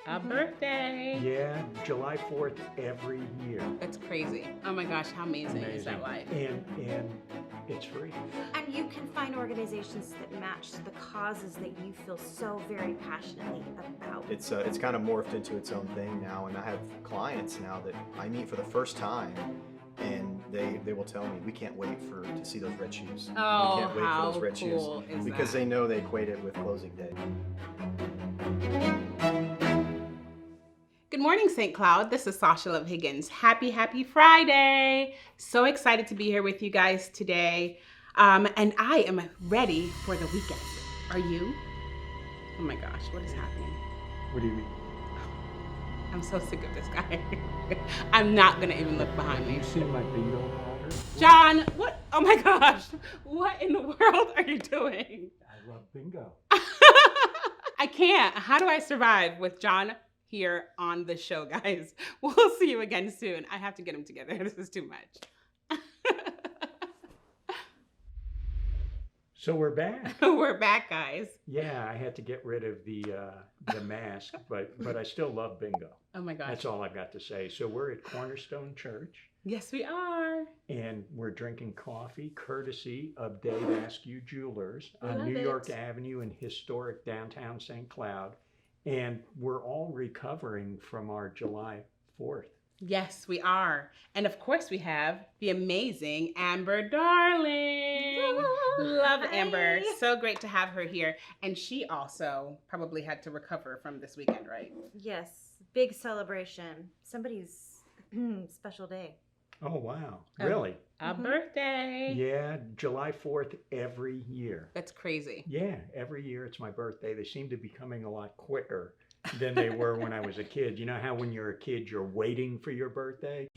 A birthday. Yeah, July 4th every year. That's crazy. Oh my gosh, how amazing is that life? And it's free. And you can find organizations that match the causes that you feel so very passionately about. It's kind of morphed into its own thing now, and I have clients now that I meet for the first time, and they will tell me, we can't wait to see those red shoes. Oh, we can't wait how for those red cool shoes is because that? they know they equate it with closing day. Good morning, St. Cloud. This is Sasha of Higgens. Happy Friday. So excited to be here with you guys today. And I am ready for the weekend. Are you? Oh my gosh, what is happening? What do you mean? I'm so sick of this guy. I'm not gonna even look behind me. You see my bingo powder? John, what? Oh my gosh. What in the world are you doing? I love bingo. I can't. How do I survive with John here on the show, guys? We'll see you again soon. I have to get him together. This is too much. So we're back. We're back, guys. Yeah, I had to get rid of the mask, but I still love bingo. Oh my gosh. That's all I've got to say. So we're at Cornerstone Church, Yes, we are. and we're drinking coffee courtesy of Dave Askew Jewelers on Love New York it. Avenue in historic downtown St. Cloud. And we're all recovering from our July 4th. Yes, we are. And of course, we have the amazing Amber Darling. Love Amber. Hi. So great to have her here. And she also probably had to recover from this weekend, right? Yes, big celebration. Somebody's special day. Oh, wow. Oh. Really? A Mhm. birthday. Yeah, July 4th every year. That's crazy. Yeah, every year it's my birthday. They seem to be coming a lot quicker than they were when I was a kid. You know how when you're a kid, you're waiting for your birthday?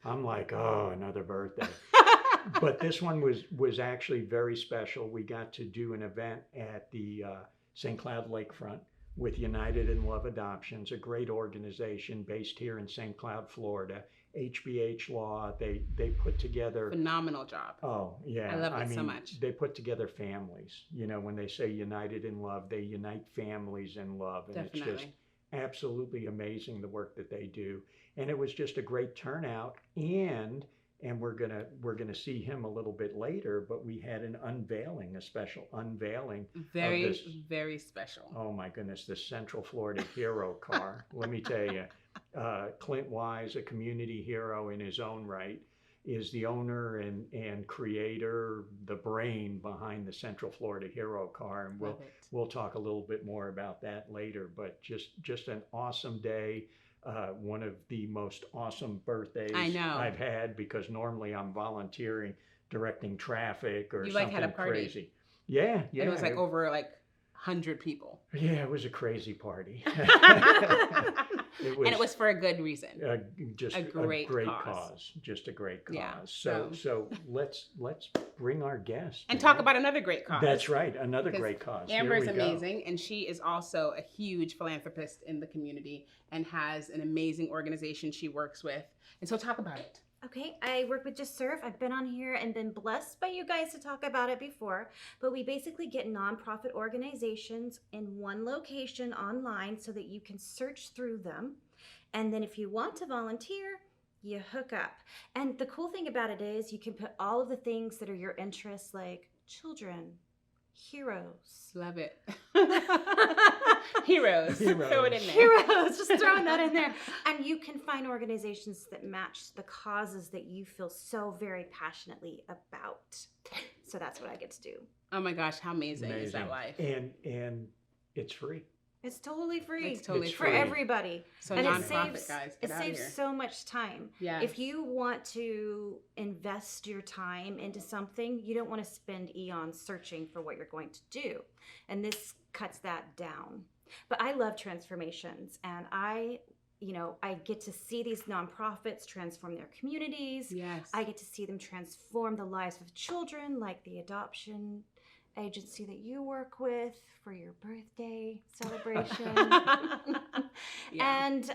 I'm like, oh, another birthday. But this one was actually very special. We got to do an event at the St. Cloud Lakefront with United in Love Adoptions, a great organization based here in St. Cloud, Florida. HBH Law, they put together. Phenomenal job. Oh, yeah. I love it so much. They put together families. You know, when they say United in Love, they unite families in love. And it's just Definitely. absolutely amazing the work that they do. And it was just a great turnout. And we're gonna see him a little bit later, but we had an unveiling, a special unveiling. Very, this. very special. Oh my goodness, the Central Florida Hero car. Let me tell you, Clint Wise, a community hero in his own right, is the owner and creator, the brain behind the Central Florida Hero car. And Love it. we'll talk a little bit more about that later. But just an awesome day. One of the most awesome birthdays I know. I've had, because normally I'm volunteering, directing traffic or You, something like, had a party. crazy. Yeah. And it was like over 100 people. Yeah, it was a crazy party. And it was for a good reason. Just a great cause. Just a great cause. Yeah, So let's bring our guest. And man. talk about another great cause. That's right, another Because great cause. Amber is Here we go. amazing, and she is also a huge philanthropist in the community and has an amazing organization she works with. And so talk about it. Okay, I work with Just Serve. I've been on here and been blessed by you guys to talk about it before, but we basically get nonprofit organizations in one location online so that you can search through them. And then if you want to volunteer, you hook up. And the cool thing about it is you can put all of the things that are your interests, like children, heroes. Love it. Heroes. Throw it in there. Heroes, just throwing that in there. And you can find organizations that match the causes that you feel so very passionately about. So that's what I get to do. Oh my gosh, how amazing is that life? And it's free. It's totally free. It's totally for free. everybody. So And nonprofit, guys, it get out of saves here. so much time. Yes. If you want to invest your time into something, you don't want to spend eons searching for what you're going to do. And this cuts that down. But I love transformations, and I get to see these nonprofits transform their communities. Yes. I get to see them transform the lives of children, like the adoption agency that you work with for your birthday celebration. Yeah. And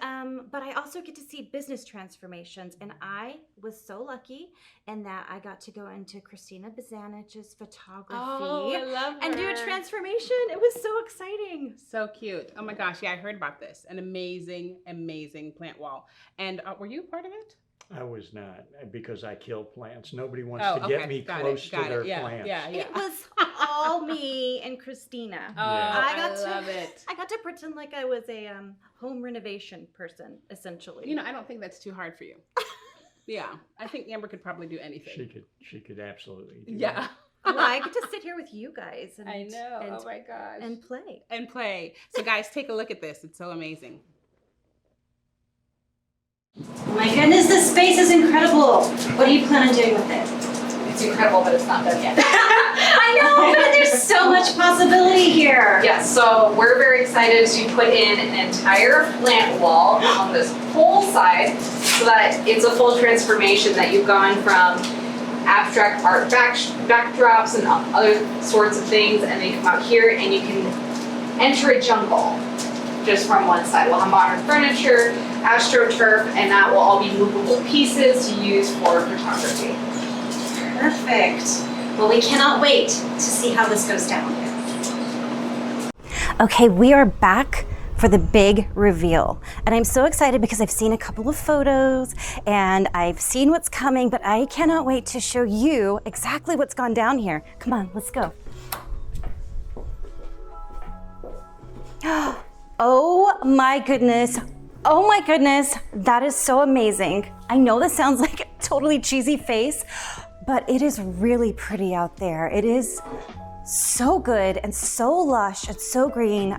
but I also get to see business transformations, and I was so lucky in that I got to go into Christina Bazanich's photography Oh, I love and do a her. transformation. It was so exciting. So cute. Oh my gosh. Yeah, I heard about this. An amazing, amazing plant wall. And were you a part of it? I was not, because I kill plants. Nobody wants Oh, to okay. get me Got close it. to Got their it. Yeah. plants. Yeah. Yeah. It was all me and Christina. Oh, Yeah. I love it. I got to pretend like I was a home renovation person, essentially. You know, I don't think that's too hard for you. Yeah. I think Amber could probably do anything. She could absolutely do Yeah. Well, I get to sit here with you guys and I know. and, Oh my gosh. and play. And play. So guys, take a look at this. It's so amazing. My goodness, this space is incredible. What do you plan on doing with it? It's incredible, but it's not done yet. I know, but there's so much possibility here. Yes, so we're very excited to put in an entire plant wall on this whole side so that it's a full transformation, that you've gone from abstract art backdrops and other sorts of things, and they come out here and you can enter a jungle just from one side. We'll have modern furniture, astroturf, and that will all be movable pieces to use for photography. Perfect. Well, we cannot wait to see how this goes down. Okay, we are back for the big reveal. And I'm so excited because I've seen a couple of photos and I've seen what's coming, but I cannot wait to show you exactly what's gone down here. Come on, let's go. Oh my goodness. Oh my goodness, that is so amazing. I know this sounds like a totally cheesy face, but it is really pretty out there. It is so good and so lush and so green.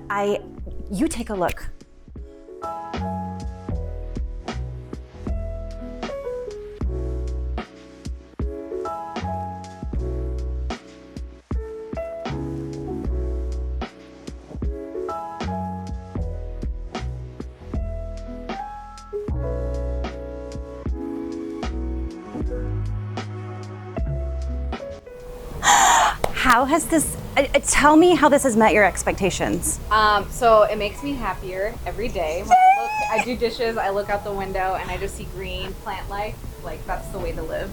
You take a look. How has this, tell me how this has met your expectations. So it makes me happier every day. When I do dishes, I look out the window and I just see green plant life. Like, that's the way to live.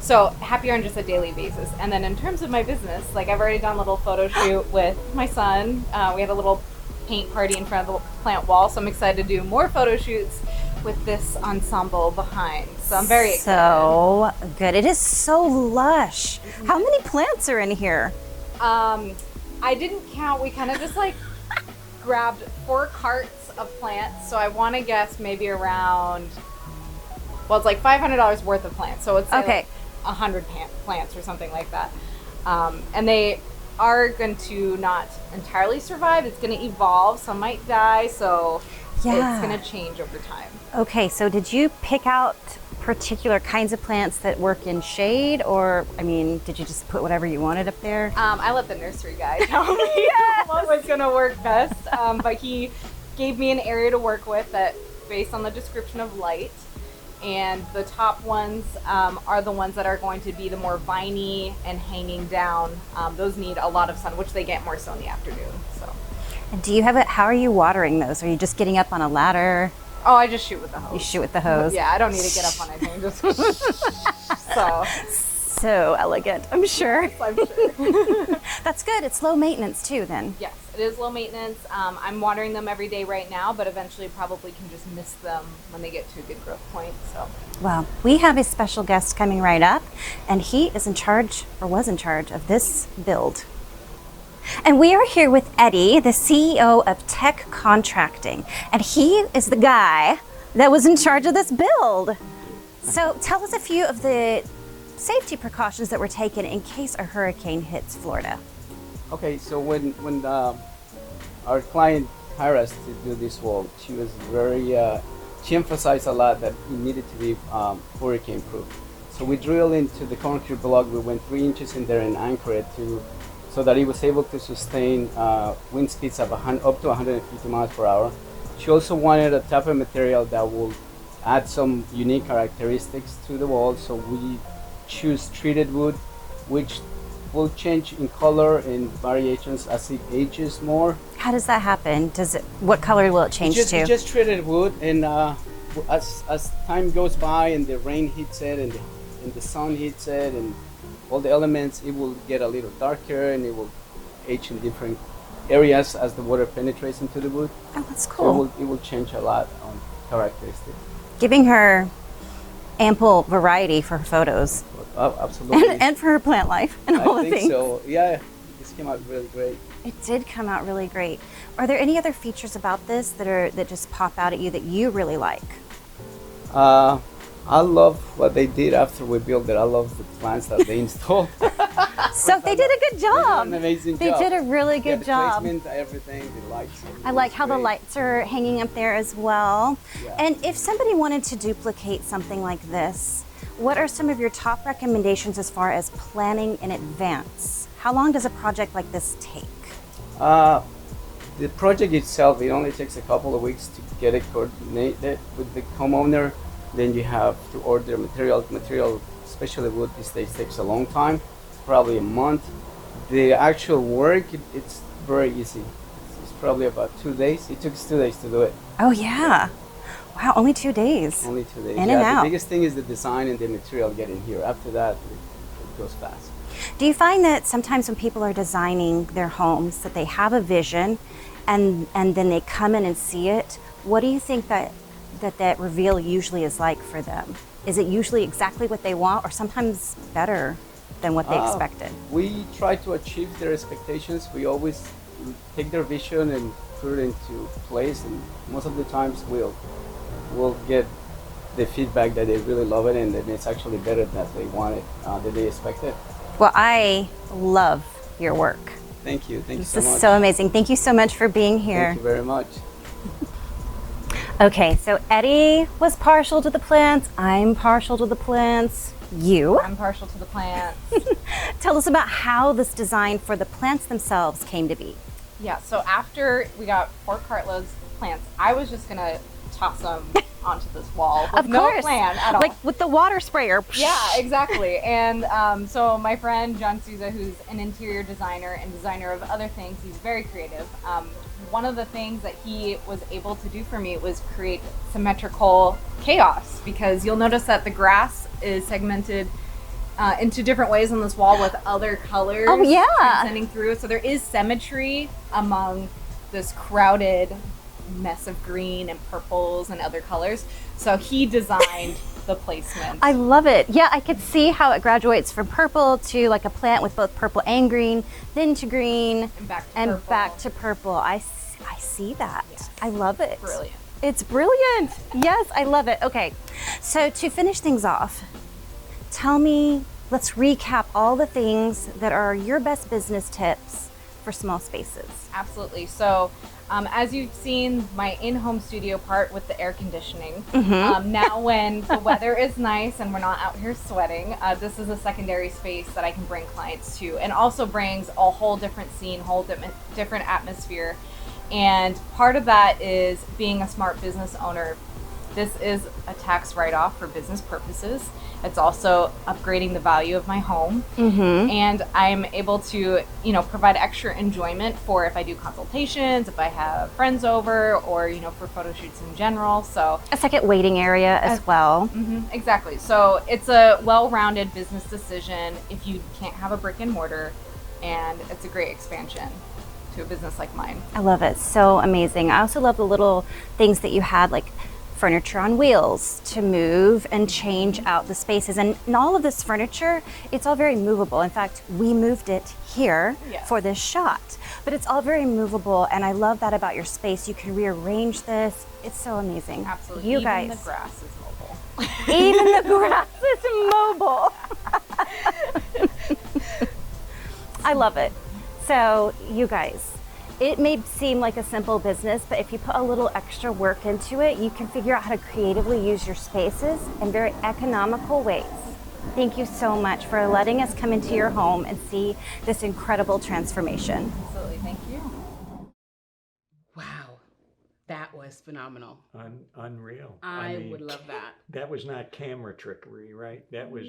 So happier on just a daily basis. And then in terms of my business, like, I've already done a little photo shoot with my son. We had a little paint party in front of the plant wall. So I'm excited to do more photo shoots with this ensemble behind. So I'm very excited. So good. It is so lush. How many plants are in here? I didn't count. We kind of just like grabbed 4 carts of plants. So I want to guess maybe around, well, it's like $500 worth of plants. So it's Okay. like 100 plants or something like that. And they are going to not entirely survive. It's going to evolve. Some might die. So Yeah. it's going to change over time. Okay, so did you pick out particular kinds of plants that work in shade, or, I mean, did you just put whatever you wanted up there? I let the nursery guy tell me what was going to work best, but he gave me an area to work with that based on the description of light. And the top ones are the ones that are going to be the more viney and hanging down. Those need a lot of sun, which they get more so in the afternoon. So. And do you have it? How are you watering those? Are you just getting up on a ladder? Oh, I just shoot with the hose. You shoot with the hose? Yeah, I don't need to get up on anything. Just So elegant, I'm sure. I'm sure. That's good. It's low maintenance too, then. Yes, it is low maintenance. I'm watering them every day right now, but eventually probably can just miss them when they get to a good growth point. So. Well, we have a special guest coming right up, and he is in charge, or was in charge, of this build. And we are here with Eddie, the CEO of Tech Contracting, and he is the guy that was in charge of this build. So tell us a few of the safety precautions that were taken in case a hurricane hits Florida. Okay, so when our client hired us to do this wall, she was very, she emphasized a lot that it needed to be hurricane proof. So we drilled into the concrete block, we went 3 inches in there and anchored it so that it was able to sustain wind speeds of up to 150 miles per hour. She also wanted a type of material that will add some unique characteristics to the wall, so we choose treated wood, which will change in color and variations as it ages more. How does that happen? What color will it change We to? just treated wood, and as time goes by and the rain hits it and the sun hits it and all the elements, it will get a little darker and it will age in different areas as the water penetrates into the wood. Oh, that's So cool. it will change a lot on characteristics. Giving her ample variety for her photos Absolutely. and for her plant life and all I the think things. so. Yeah, this came out really great. It did come out really great. Are there any other features about this that just pop out at you that you really like? I love what they did after we built it. I love the plants that they installed. So they did a good They did job. an amazing They job. did a really Yeah, good the job. placement, everything, the lights. I like how the Great. lights are hanging up there as well. Yeah. And if somebody wanted to duplicate something like this, what are some of your top recommendations as far as planning in advance? How long does a project like this take? The project itself, it only takes a couple of weeks to get it coordinated with the homeowner. Then you have to order material. Material, especially wood these days, takes a long time, probably a month. The actual work, it's very easy. It's probably about 2 days. It took us 2 days to do it. Oh yeah. Wow, only 2 days. Only 2 days. In and yeah, out. the biggest thing is the design and the material getting here. After that, it goes fast. Do you find that sometimes when people are designing their homes that they have a vision and then they come in and see it? What do you think that reveal usually is like for them? Is it usually exactly what they want or sometimes better than what they expected? We try to achieve their expectations. We always take their vision and put it into place, and most of the times we'll get the feedback that they really love it and that it's actually better than they wanted, that they expected. Well, I love your work. Thank you. Thank you This so is much. so amazing. Thank you so much for being here. Thank you very much. Okay, so Eddie was partial to the plants. I'm partial to the plants. You? I'm partial to the plants. Tell us about how this design for the plants themselves came to be. Yeah, so after we got 4 cartloads of plants, I was just gonna toss them onto this wall with Of no course. plan at all. Like with the water sprayer. Yeah, exactly. And so my friend John Souza, who's an interior designer and designer of other things, he's very creative. One of the things that he was able to do for me was create symmetrical chaos, because you'll notice that the grass is segmented into different ways on this wall with other colors Oh, yeah. transcending through. So there is symmetry among this crowded mess of green and purples and other colors. So he designed the placement. I love it. Yeah, I could see how it graduates from purple to like a plant with both purple and green, then to green, and back to and purple. back to purple. I see that. Yes. I love it. Brilliant. It's brilliant. Yes, I love it. Okay, so to finish things off, tell me, let's recap all the things that are your best business tips for small spaces. Absolutely. So, as you've seen, my in-home studio part with the air conditioning. Now, when the weather is nice and we're not out here sweating, this is a secondary space that I can bring clients to, and also brings a whole different scene, whole different atmosphere. And part of that is being a smart business owner. This is a tax write-off for business purposes. It's also upgrading the value of my home. And I'm able to, provide extra enjoyment for if I do consultations, if I have friends over, or, for photo shoots in general. So A second waiting area as well. exactly. So it's a well-rounded business decision if you can't have a brick and mortar, and it's a great expansion to a business like mine. I love it. So amazing. I also love the little things that you had, like furniture on wheels to move and change out the spaces. And all of this furniture, it's all very movable. In fact, we moved it here Yes. for this shot. But it's all very movable, and I love that about your space. You can rearrange this. It's so amazing. Absolutely. You Even guys. the grass is mobile. Even the grass is mobile. I love it. So, you guys, it may seem like a simple business, but if you put a little extra work into it, you can figure out how to creatively use your spaces in very economical ways. Thank you so much for letting us come into your home and see this incredible transformation. Absolutely. Thank you. Wow, that was phenomenal. Unreal. I mean, would love that. That was not camera trickery, right? That was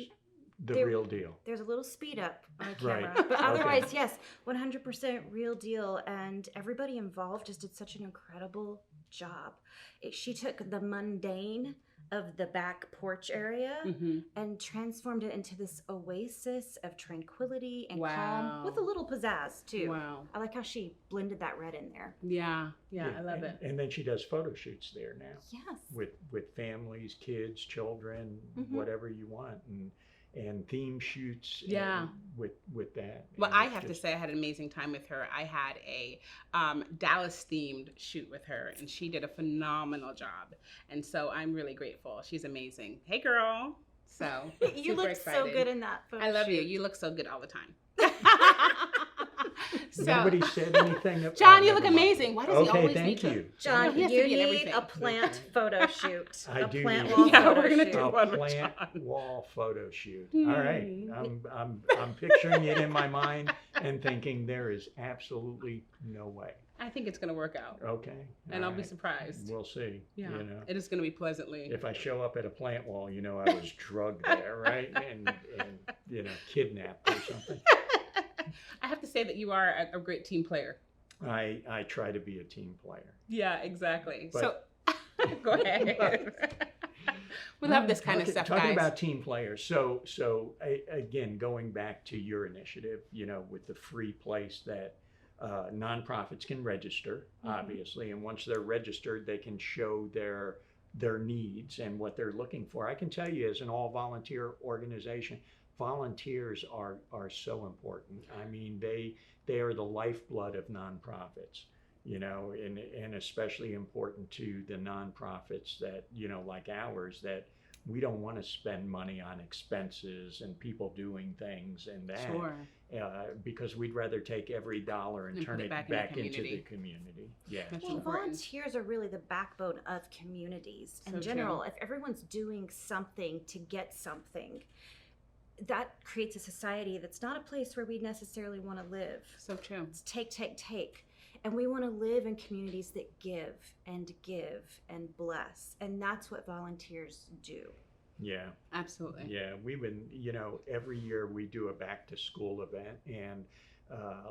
the real deal. There's a little speed up on a Right. camera. But otherwise, Okay. yes, 100% real deal. And everybody involved just did such an incredible job. She took the mundane of the back porch area Mm-hmm. and transformed it into this oasis of tranquility and Wow. calm with a little pizzazz, too. Wow. I like how she blended that red in there. Yeah. I love and, it. And then she does photo shoots there now Yes. with families, kids, children, Mhm. whatever you want, and theme shoots. Yeah. With that. Well, And I it's have to just- say I had an amazing time with her. I had a Dallas themed shoot with her, and she did a phenomenal job. And so I'm really grateful. She's amazing. Hey, girl. So You super looked so excited. good in that photo I love you. shoot. You look so good all the time. So, Nobody said anything. John, you never look mind. amazing. Why does he Okay, always thank need to? you. John, He has to you be in need everything. a plant photo shoot. I a do plant need- wall Yeah, photo we're gonna shoot. do A one with plant John. wall photo shoot. All right, Hmm. I'm picturing it in my mind and thinking there is absolutely no way. I think it's going to work out. Okay, And all I'll be right. surprised. We'll see. Yeah. You know, It is going to be pleasantly. if I show up at a plant wall, you know I was drugged there, right? And you know, kidnapped or something. I have to say that you are a great team player. I try to be a team player. Yeah, exactly. But- So go ahead. We love this kind of stuff, Talking guys. about team players. So again, going back to your initiative, you know, with the free place that nonprofits can register, obviously, and once they're registered, they can show their needs and what they're looking for. I can tell you, as an all-volunteer organization, volunteers are so important. I mean, they are the lifeblood of nonprofits. You know, and especially important to the nonprofits that, you know, like ours, that we don't want to spend money on expenses and people doing things and that, Sure. because we'd rather take every dollar and And turn put it it back back in the into the community. community. Yeah. That's Well, important. volunteers are really the backbone of communities in So general. true. If everyone's doing something to get something, that creates a society that's not a place where we necessarily want to live. So true. It's take. And we want to live in communities that give and bless. And that's what volunteers do. Yeah. Absolutely. Yeah, we've been, you know, every year we do a back to school event, and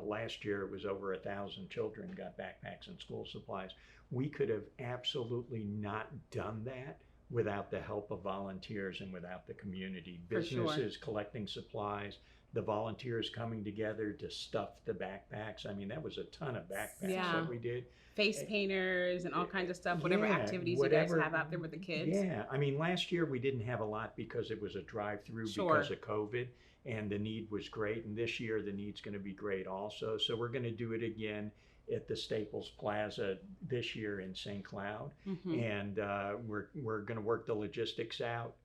last year it was over 1,000 children got backpacks and school supplies. We could have absolutely not done that without the help of volunteers and without the community. For sure. Businesses collecting supplies, the volunteers coming together to stuff the backpacks. I mean, that was a ton of backpacks Yeah. that we did. Face painters and all kinds of stuff, whatever Yeah, activities whatever- you guys have out there with the kids. Yeah, I mean, last year we didn't have a lot because it was a drive-through Sure. because of COVID, and the need was great. And this year the need's going to be great also. So we're going to do it again at the Staples Plaza this year in St. Cloud, Mhm. and we're going to work the logistics out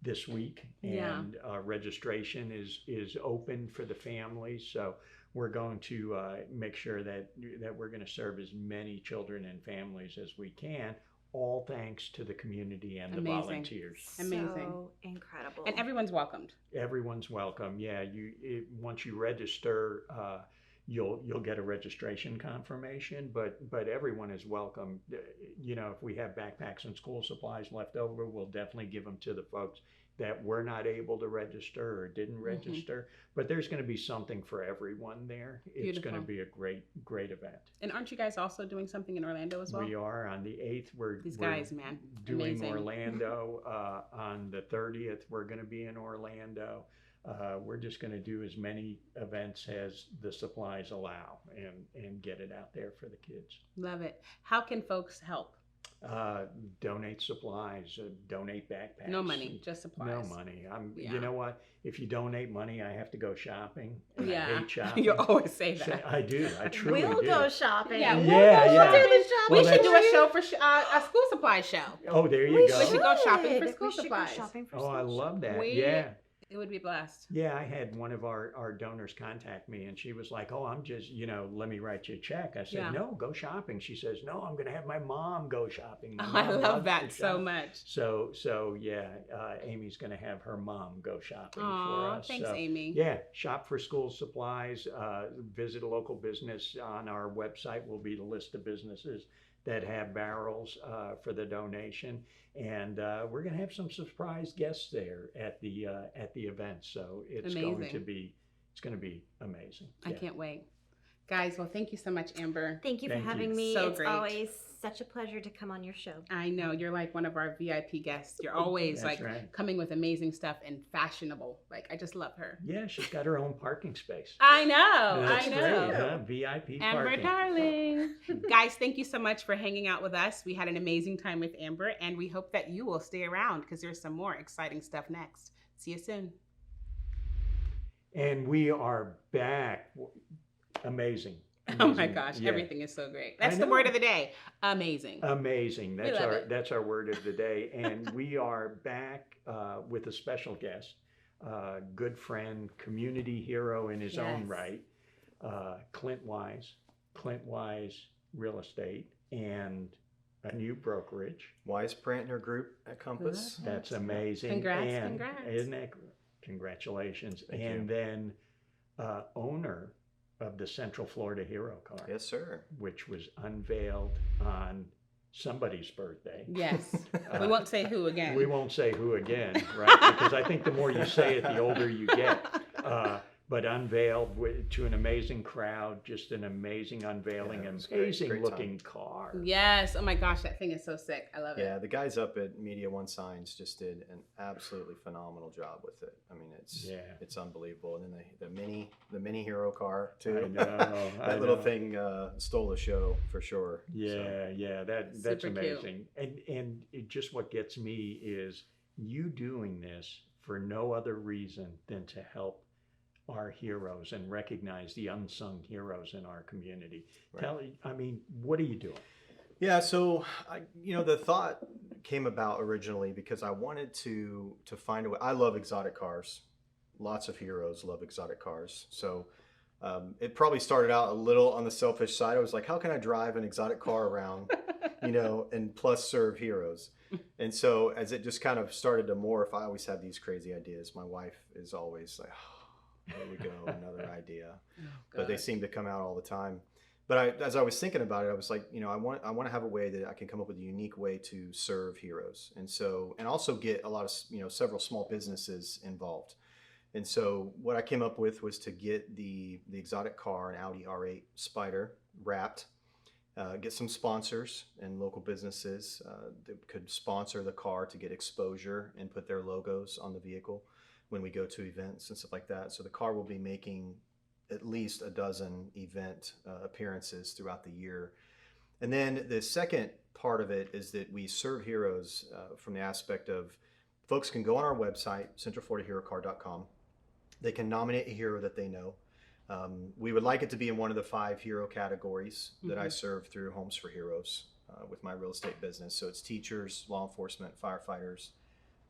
this week, Yeah. and registration is open for the families. So we're going to make sure that we're going to serve as many children and families as we can, all thanks to the community and the Amazing. volunteers. Amazing. So incredible. And everyone's welcomed. Everyone's welcome. Yeah, once you register, you'll get a registration confirmation, but everyone is welcome. You know, if we have backpacks and school supplies left over, we'll definitely give them to the folks that were not able to register or didn't register. But there's going to be something for everyone there. It's going to Beautiful. be a great event. And aren't you guys also doing something in Orlando as well? We are on the 8th. These we're guys, man, doing amazing. Orlando. On the 30th, we're going to be in Orlando. We're just going to do as many events as the supplies allow and get it out there for the kids. Love it. How can folks help? Donate supplies, donate backpacks. No money, just supplies. No money. Yeah. You know what? If you donate money, I have to go shopping. And I Yeah, hate shopping. you always say So that. I do. I truly we'll do. go shopping. Yeah, we'll Yeah, go yeah. shopping. Do the shopping. We Well, should do a that's- show for a school supply show. Oh, there you We go. We should go shopping for should. school We should go supplies. shopping for Oh, I school love that. We- Yeah. It would be blessed. Yeah, I had one of our donors contact me, and she was like, "Oh, I'm just, let me write you a check." I said, Yeah. "No, go shopping." She says, "No, I'm going to have my mom go shopping." My Oh, I mom love loves to that so shop." much. So yeah, Amy's going to have her mom go shopping for Aw, us. thanks, So, Amy. Yeah, shop for school supplies. Visit a local business. On our website will be the list of businesses that have barrels for the donation, and we're going to have some surprise guests there at the event. So it's going to Amazing. be amazing. I can't wait. Guys, well, thank you so much, Amber. Thank you for Thank you. having me. So It's great. always such a pleasure to come on your show. I know you're like one of our VIP guests. You're always That's like right. coming with amazing stuff and fashionable. Like, I just love her. Yeah, she's got her own parking space. I know. That's I know. great, huh? VIP Amber, parking. darling. Guys, thank you so much for hanging out with us. We had an amazing time with Amber, and we hope that you will stay around because there's some more exciting stuff next. See you soon. And we are back. Amazing. Oh my Amazing. gosh, Yeah. everything is so great. That's I the know. word of the day. Amazing. Amazing. We love it. That's our word of the day. And we are back with a special guest, good friend, community hero in his own Yes. right, Clint Wise Real Estate, and a new brokerage. Wise Brantner Group at Compass. Good. That's amazing. Congrats, And congrats. Isn't that congratulations. Thank and you. then owner of the Central Florida Hero Car, Yes, sir. which was unveiled on somebody's birthday. Yes. Uh, We won't say who again. We won't say who again, right? Because I think the more you say it, the older you get. But unveiled to an amazing crowd, just an amazing unveiling, Yeah, it was great. amazing Great looking car. Yes. Oh my gosh, that thing is so sick. I love Yeah, it. the guys up at Media One Signs just did an absolutely phenomenal job with it. I mean, Yeah. it's unbelievable. And then the mini hero car I too. know. I That little know. thing stole the show for sure. Yeah, that's Super cute. amazing. And just what gets me is you doing this for no other reason than to help our heroes and recognize the unsung heroes in our community. Right. What are you doing? Yeah, so the thought came about originally because I wanted to find a way. I love exotic cars. Lots of heroes love exotic cars. So it probably started out a little on the selfish side. I was like, how can I drive an exotic car around, and plus serve heroes? And so as it just kind of started to morph, I always have these crazy ideas. My wife is always like, there we go, another idea. But they seem to come out all the time. But as I was thinking about it, I was like, I want to have a way that I can come up with a unique way to serve heroes, and also get a lot of several small businesses involved. And so what I came up with was to get the exotic car, an Audi R8 Spider, wrapped, get some sponsors and local businesses that could sponsor the car to get exposure and put their logos on the vehicle when we go to events and stuff like that. So the car will be making at least a dozen event appearances throughout the year. And then the second part of it is that we serve heroes from the aspect of folks can go on our website, centralfloridaherocar.com. They can nominate a hero that they know. We would like it to be in one of the 5 hero categories that I serve through Homes for Heroes with my real estate business. So it's teachers, law enforcement, firefighters,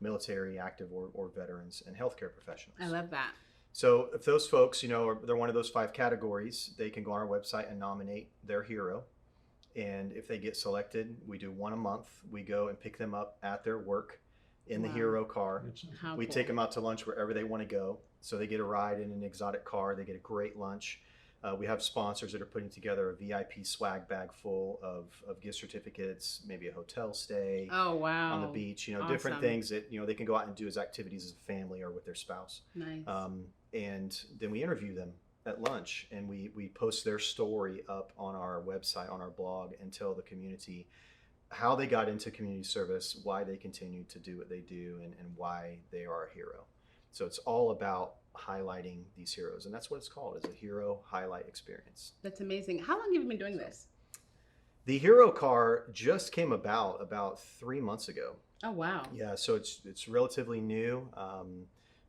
military, active or veterans, and healthcare professionals. I love that. So if those folks, they're one of those 5 categories, they can go on our website and nominate their hero. And if they get selected, we do one a month. We go and pick them up at their work in the Wow. hero car. How We cool. take them out to lunch wherever they want to go. So they get a ride in an exotic car. They get a great lunch. We have sponsors that are putting together a VIP swag bag full of gift certificates, maybe a hotel stay Oh wow. on the beach, Awesome. different things that, they can go out and do as activities as a family or with their spouse. Nice. And then we interview them at lunch, and we post their story up on our website, on our blog, and tell the community how they got into community service, why they continue to do what they do, and why they are a hero. So it's all about highlighting these heroes, and that's what it's called, is a hero highlight experience. That's amazing. How long have you been doing this? The hero car just came about 3 months ago. Oh wow. Yeah, so it's relatively new.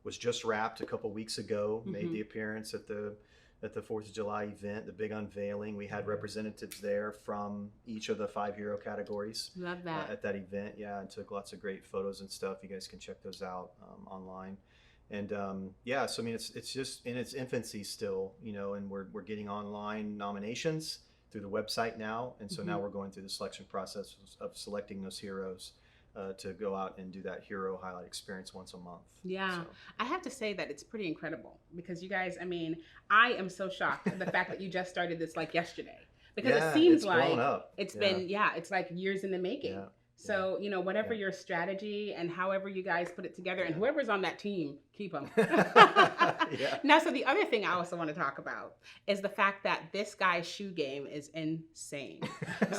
Was just wrapped a couple weeks ago. Made the appearance at the 4th of July event, the big unveiling. We had representatives there from each of the 5 hero categories Love that. at that event. Yeah, and took lots of great photos and stuff. You guys can check those out online. And so I mean, it's just in its infancy still, and we're getting online nominations through the website now. And so now we're going through the selection process of selecting those heroes to go out and do that hero highlight experience once a month. Yeah, So, I have to say that it's pretty incredible because you guys, I am so shocked at the fact that you just started this like yesterday. because Yeah, it seems it's like blown up. it's Yeah. been, it's like years in the making. Yeah. So, whatever Yeah. your strategy and however you guys put it together, and whoever's on that team, keep them. Yeah. Now, so the other thing I also want to talk about is the fact that this guy's shoe game is insane.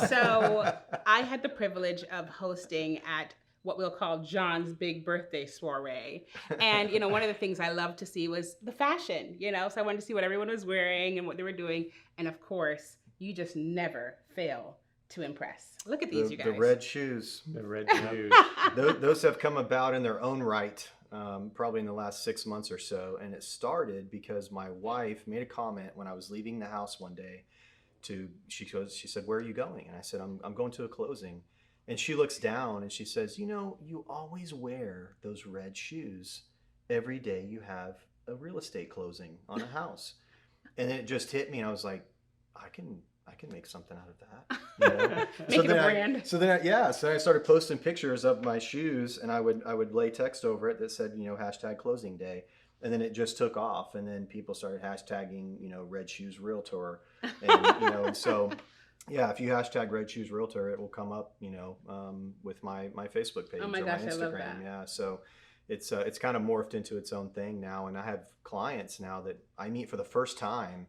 So I had the privilege of hosting at what we'll call John's big birthday soiree. And, one of the things I loved to see was the fashion, so I wanted to see what everyone was wearing and what they were doing. And of course, you just never fail to impress. Look at these, you guys. The red shoes. The red shoes. Those have come about in their own right, probably in the last 6 months or so. And it started because my wife made a comment when I was leaving the house one day. She said, "Where are you going?" And I said, I'm going to a closing." And she looks down and she says, "You always wear those red shoes every day you have a real estate closing on a house." And then it just hit me, and I was like, I can make something out of that. Make it a brand. So then I started posting pictures of my shoes, and I would lay text over it that said, hashtag closing day. And then it just took off, and then people started hashtagging, red shoes realtor. And, and so, yeah, if you hashtag red shoes realtor, it will come up, with my Facebook page Oh my or gosh, my Instagram. I love that. Yeah. So it's kind of morphed into its own thing now. And I have clients now that I meet for the first time,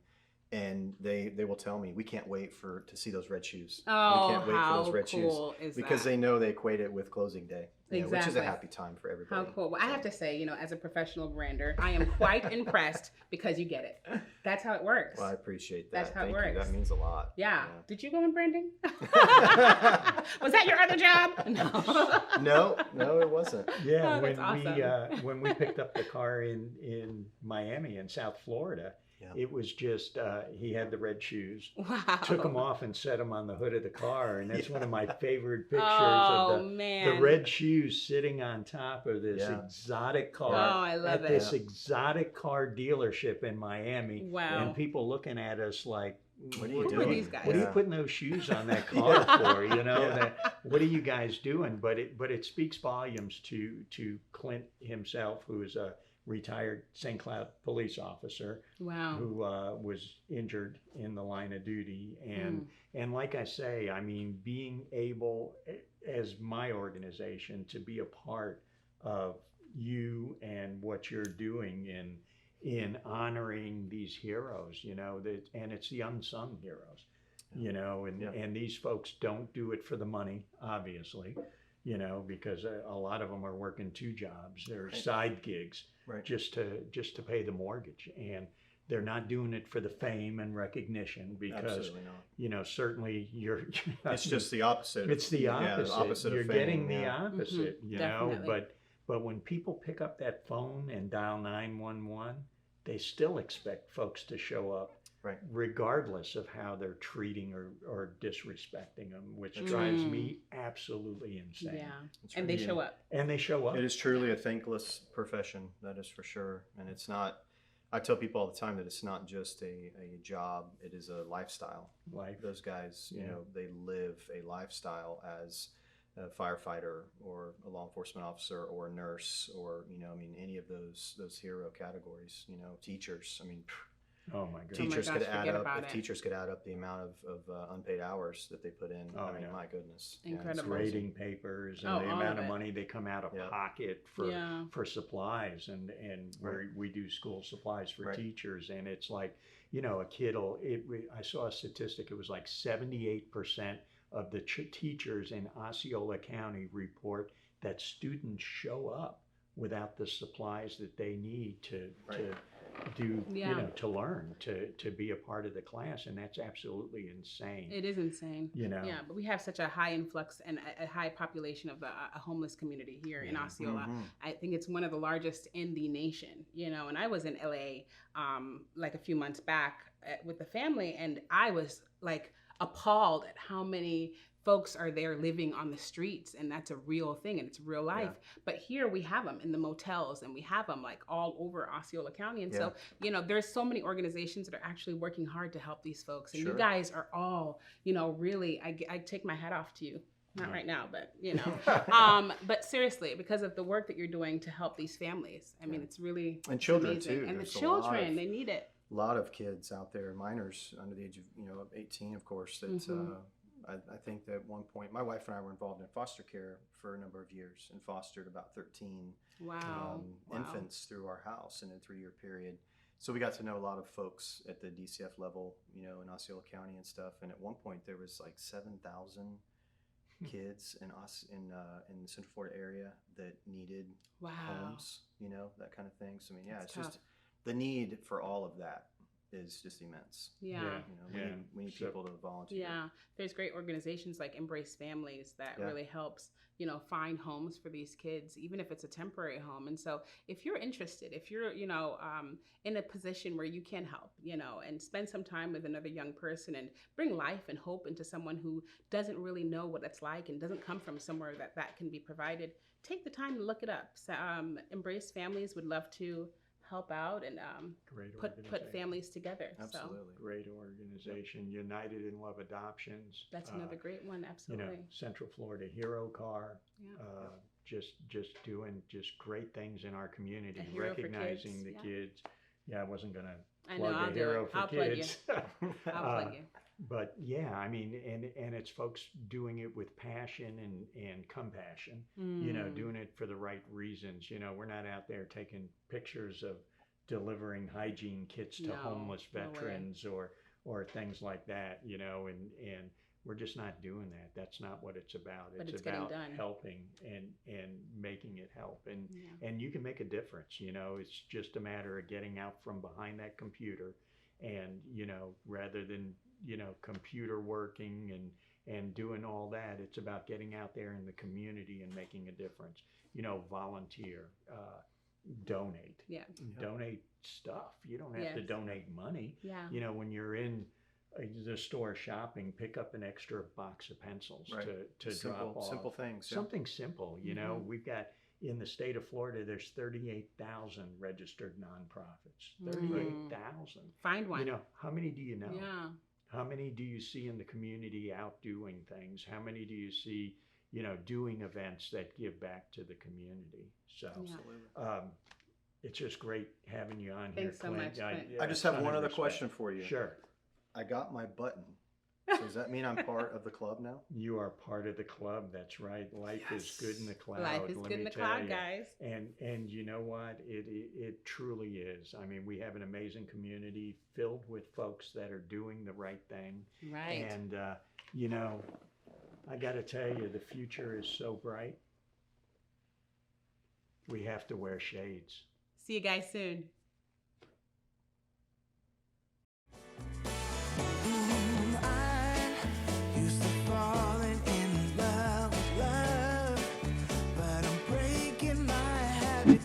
and they will tell me, "We can't wait to see those red shoes. Oh, we can't wait for those red cool shoes," is because that? they know they equate it with closing day, which is a Exactly. happy time for everybody. How cool. Well, I have to say, as a professional brander, I am quite impressed because you get it. That's how it works. Well, I appreciate that. That's how it Thank works. you. That means a lot. Yeah. Did you go in branding? Yeah. Was that your other job? No. No, it wasn't. Yeah, Oh, that's awesome. when we picked up the car in Miami in South Florida, Yeah. it was just he had the red shoes, Wow. took them off and set them on the hood of the car, and that's one of my favorite pictures Oh, of the man. red shoes sitting on top of this Yeah. exotic Oh, car I love at it. this exotic car dealership in Miami, Wow. and people looking at us like, What are you Who are doing? these guys? What are you Yeah. putting those shoes on that car for? Yeah. What are you guys doing? But it speaks volumes to Clint himself, who is a retired St. Cloud police officer Wow. who was injured in the line of duty. And like I say, I mean, being able, as my organization, to be a part of you and what you're doing in honoring these heroes, and it's the unsung heroes, and these folks don't do it for the money, obviously, because a lot of them are working 2 jobs. They're side gigs, Right. just to pay the mortgage, and they're not doing it for the fame and recognition, because Absolutely not. certainly you're It's just the opposite. it's the Yeah, opposite. the opposite You're of fame, getting the yeah. opposite, Definitely. but when people pick up that phone and dial 911, they still expect folks to show up, Right. regardless of how they're treating or disrespecting them, which drives me absolutely insane. Yeah. It's And they really- show up. And they show up. It is truly a thankless profession, that is for sure. And it's not, I tell people all the time that it's not just a job, it is a lifestyle. Life. Those guys, Yeah. they live a lifestyle as a firefighter or a law enforcement officer or a nurse or, any of those hero categories, teachers. I mean, Oh my goodness. teachers gosh, could add forget up, about if it. teachers could add up the amount of unpaid hours that they put in. Oh, I mean, yeah. my goodness. Yeah, it's Incredible. crazy. Grading papers and Oh, the all amount of of it. money they come out of Yeah. pocket Yeah. for supplies, and we do school supplies for Right. teachers, and it's like, a kid I saw a statistic, it was like 78% of the teachers in Osceola County report that students show up without the supplies that they need to do, Yeah. to learn, to be a part of the class, and that's absolutely insane. It is insane. Yeah, but we have such a high influx and a high population of a homeless community here in Osceola. Mhm. I think it's one of the largest in the nation, and I was in LA like a few months back with the family, and I was like appalled at how many folks are there living on the streets, and that's a real thing and it's real life. But here we have them in the motels, and we have them like all over Osceola County. And so, there's so many organizations that are actually working hard to help these folks. And Sure. you guys are all, really, I take my hat off to you. Not right now, but but seriously, because of the work that you're doing to help these families. I mean, it's really And children amazing. too. And the There's a lot children, of- they need it. lot of kids out there, minors under the age of 18, of course. That I think that at one point, my wife and I were involved in foster care for a number of years and fostered about 13 Wow. infants through our house in a 3-year period. So we got to know a lot of folks at the DCF level, in Osceola County and stuff. And at one point, there was like 7,000 kids in the Central Florida area that needed Wow. homes, that kind of thing. So I mean, That's it's tough. just the need for all of that is just immense. Yeah. We need people to volunteer. Yeah, there's great organizations like Embrace Families that really helps, find homes for these kids, even if it's a temporary home. And so if you're interested, if you're, in a position where you can help, and spend some time with another young person and bring life and hope into someone who doesn't really know what it's like and doesn't come from somewhere that can be provided, take the time to look it up. So, Embrace Families would love to help out and put families together. Absolutely. So Great organization. United in Love Adoptions. that's another great one. Absolutely. Central Florida Hero Car. Yeah. Just doing just great things in our community, A hero for recognizing kids, the yeah. kids. Yeah, I wasn't gonna I know, plug I'll a do hero it. for I'll plug you. kids. I'll plug you. But yeah, I mean, and it's folks doing it with passion and compassion, doing it for the right reasons. We're not out there taking pictures of delivering hygiene kits to No, homeless no way. veterans or things like that, and we're just not doing that. That's not what it's about. But it's getting about done. helping and making it help. Yeah. And you can make a difference, it's just a matter of getting out from behind that computer and, rather than, computer working and doing all that, it's about getting out there in the community and making a difference, volunteer, donate, Yeah. donate stuff. You don't have to Yes. donate money. Yeah. When you're in the store shopping, pick up an extra box of pencils Right. to drop off. Simple things. Yeah. Something simple, we've got in the state of Florida, there's 38,000 registered nonprofits. 38,000. Find one. How many do you know? Yeah. How many do you see in the community out doing things? How many do you see, doing events that give back to the community? So Absolutely. it's just great having you on here, Thanks so Clint. much, Clint. I just have ton one of other respect. question for you. Sure. I got my button. So does that mean I'm part of the club now? You are part of the club. That's right. Life is good in the cloud. Life is let good in me the tell cloud, you. guys. And you know what? It truly is. I mean, we have an amazing community filled with folks that are doing the right thing. Right. And I got to tell you, the future is so bright. We have to wear shades. See you guys soon. Used to falling in love with love, but I'm breaking my habit.